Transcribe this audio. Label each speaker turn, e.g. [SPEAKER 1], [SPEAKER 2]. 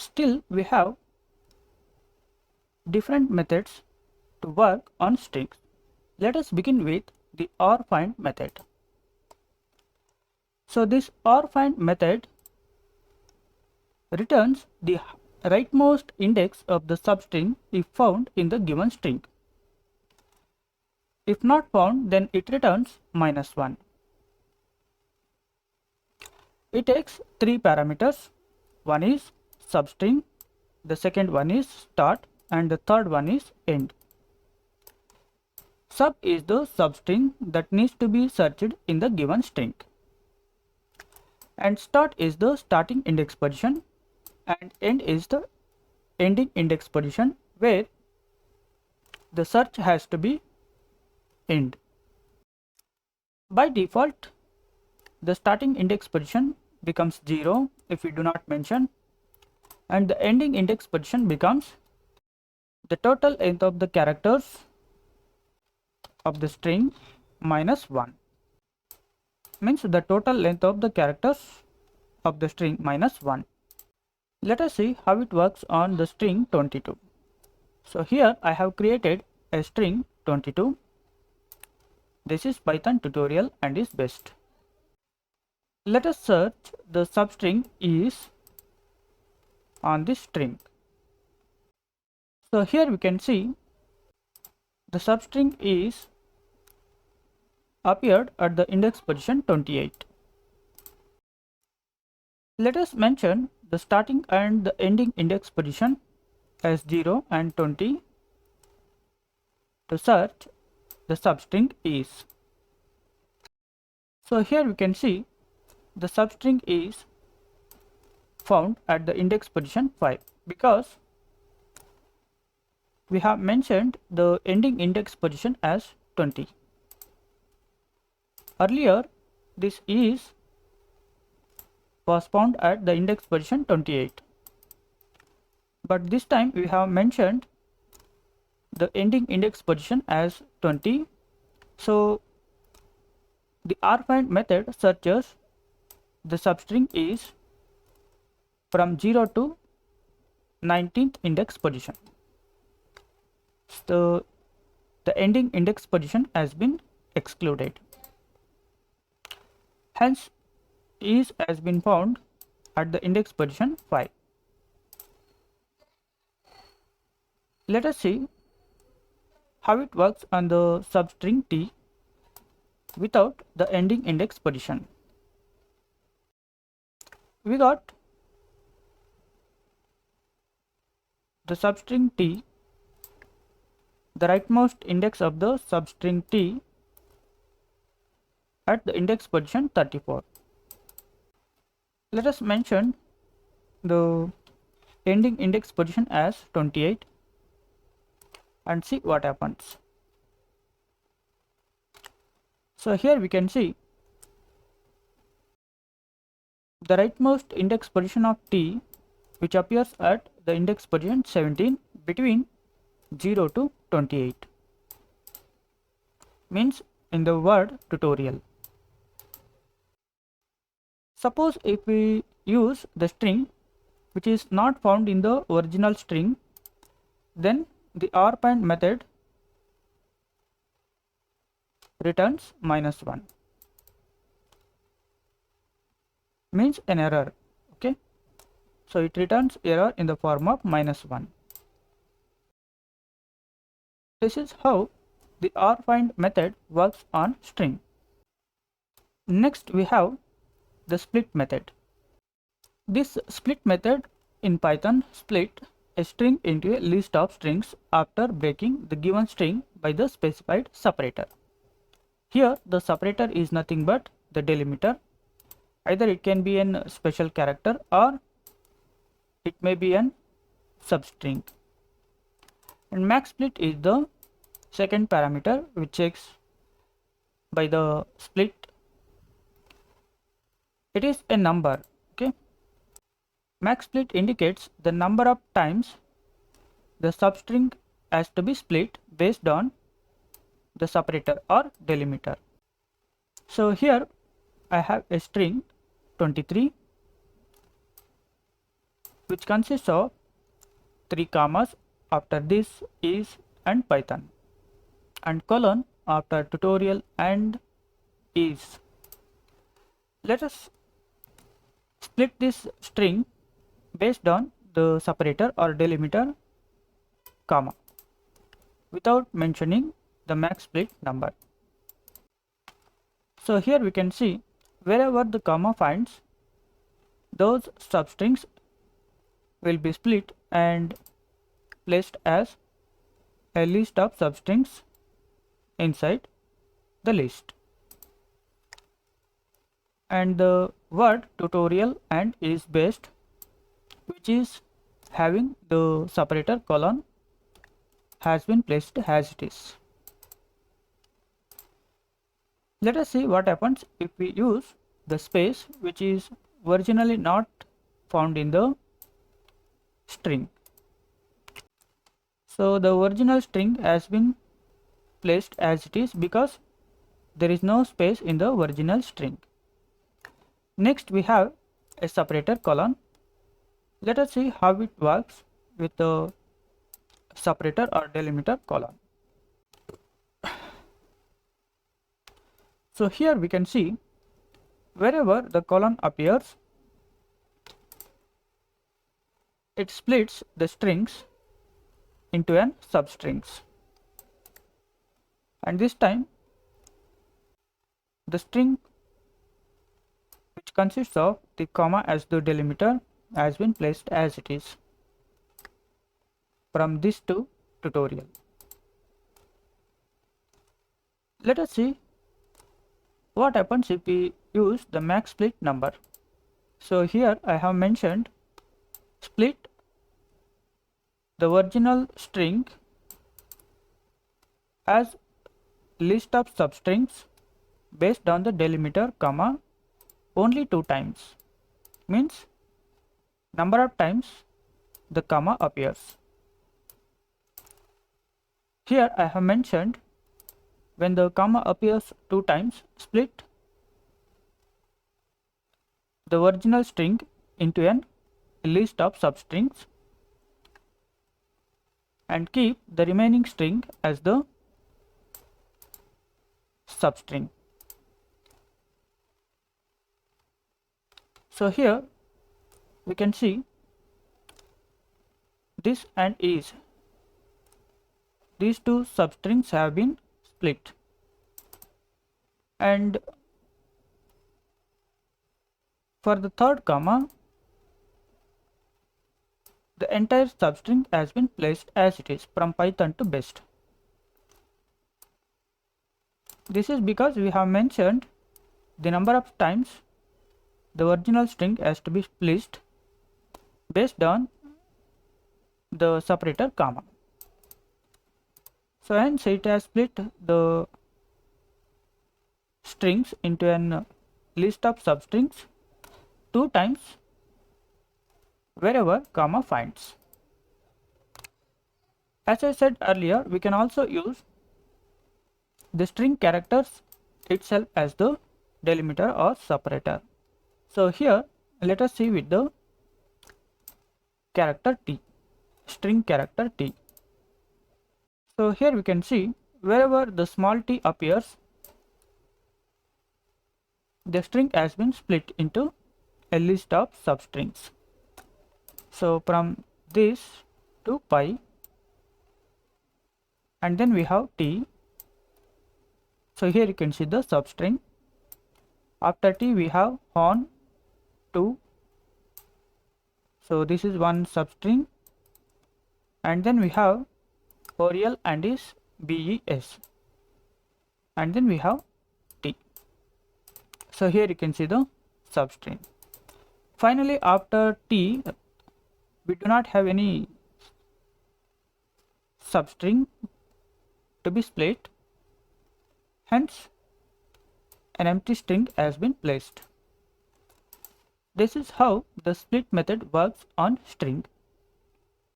[SPEAKER 1] Still, we have different methods to work on strings. Let us begin with the rfind method. So this rfind method returns the rightmost index of the substring if found in the given string. If not found, then it returns -1. It takes three parameters. One is substring, the second one is start, and the third one is end. Sub is the substring that needs to be searched in the given string, and start is the starting index position, and end is the ending index position where the search has to be end. By default, the starting index position becomes 0 if we do not mention, and the ending index position becomes the total length of the characters of the string minus 1, means the total length of the characters of the string minus 1. Let us see how it works on the string 22. So here I have created a string 22. This is Python tutorial and is best. Let us search the substring is on this string. So here we can see the substring is appeared at the index position 28. Let us mention the starting and the ending index position as 0 and 20 to search the substring is. So here we can see the substring is found at the index position 5 because we have mentioned the ending index position as 20. Earlier this is was found at the index position 28, but this time we have mentioned the ending index position as 20. So the rfind method searches the substring is from 0 to 19th index position. So the ending index position has been excluded. Hence is has been found at the index position 5. Let us see how it works on the substring t without the ending index position. We got the substring t, the rightmost index of the substring t at the index position 34. Let us mention the ending index position as 28 and see what happens. So here we can see the rightmost index position of t, which appears at the index position 17 between 0 to 28, means in the word tutorial. Suppose if we use the string which is not found in the original string, then the rfind method returns -1, means an error. Okay, so it returns error in the form of -1. This is how the rfind method works on string. Next we have the split method. This split method in Python split a string into a list of strings after breaking the given string by the specified separator. Here the separator is nothing but the delimiter. Either it can be a special character or it may be an substring. And max split is the second parameter which checks by the split. It is a number. Okay, max split indicates the number of times the substring has to be split based on the separator or delimiter. So here I have a string 23 which consists of 3 commas after this, is, and Python, and colon after tutorial and is. Let us split this string based on the separator or delimiter comma without mentioning the max split number. So here we can see wherever the comma finds, those substrings will be split and placed as a list of substrings inside the list. And the word tutorial and is based, which is having the separator colon, has been placed as it is. Let us see what happens if we use the space which is originally not found in the string. So the original string has been placed as it is because there is no space in the original string. Next we have a separator colon. Let us see how it works with the separator or delimiter colon. So here we can see wherever the colon appears, it splits the strings into an substrings, and this time the string which consists of the comma as the delimiter has been placed as it is from this to tutorial. Let us see what happens if we use the max split number. So here I have mentioned split the original string as list of substrings based on the delimiter comma only 2 times, means number of times the comma appears. Here I have mentioned when the comma appears 2 times, split the original string into a list of substrings and keep the remaining string as the substring. So here we can see this and is, these two substrings have been split, and for the third comma the entire substring has been placed as it is from Python to best. This is because we have mentioned the number of times the original string has to be split based on the separator comma. So hence it has split the strings into a list of substrings 2 times wherever comma finds. As I said earlier, we can also use the string characters itself as the delimiter or separator. So here let us see with the character t, string character t. So here we can see wherever the small t appears, the string has been split into a list of substrings. So from this to pi, and then we have t. So here you can see the substring. After t we have on 2. So this is one substring, and then we have Oriel and is BES, and then we have t. So here you can see the substring. Finally after t we do not have any substring to be split, hence an empty string has been placed. This is how the split method works on string.